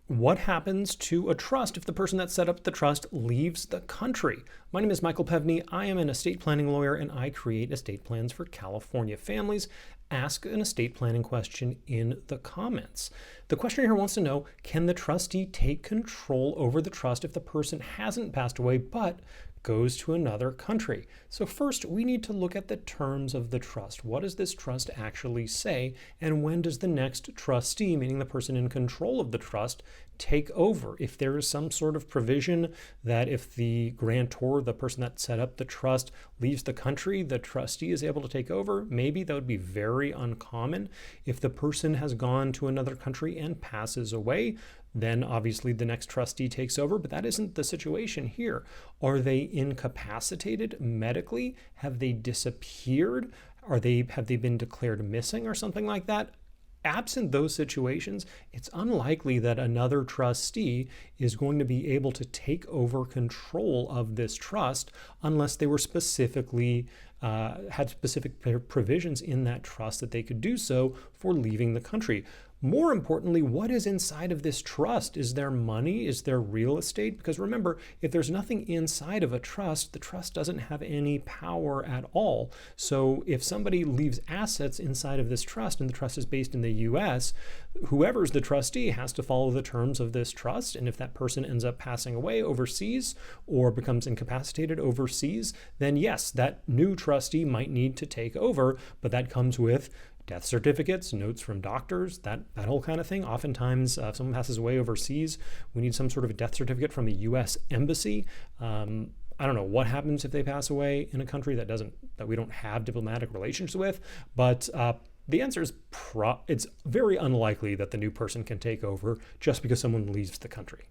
What happens to a trust if the person that set up the trust leaves the country? My name is Michael Pevney. I am an estate planning lawyer and I create estate plans for California families. Ask an estate planning question in the comments. The questioner here wants to know, can the trustee take control over the trust if the person hasn't passed away but goes to another country? So first, we need to look at the terms of the trust. What does this trust actually say? And when does the next trustee, meaning the person in control of the trust, take over? If there is some sort of provision that if the grantor, the person that set up the trust, leaves the country, the trustee is able to take over, maybe that would be very uncommon. If the person has gone to another country and passes away, then obviously the next trustee takes over, but that isn't the situation here. Are they incapacitated medically? Have they disappeared? Have they been declared missing or something like that? Absent those situations, it's unlikely that another trustee is going to be able to take over control of this trust unless they were specifically had specific provisions in that trust that they could do so for leaving the country. More importantly, what is inside of this trust? Is there money? Is there real estate? Because remember, if there's nothing inside of a trust, the trust doesn't have any power at all. So if somebody leaves assets inside of this trust and the trust is based in the US, whoever's the trustee has to follow the terms of this trust. And if that person ends up passing away overseas or becomes incapacitated overseas, then yes, that new trustee might need to take over, but that comes with death certificates, notes from doctors, that whole kind of thing. Oftentimes, if someone passes away overseas, we need some sort of a death certificate from a U.S. embassy. I don't know what happens if they pass away in a country that we don't have diplomatic relations with, but the answer is it's very unlikely that the new person can take over just because someone leaves the country.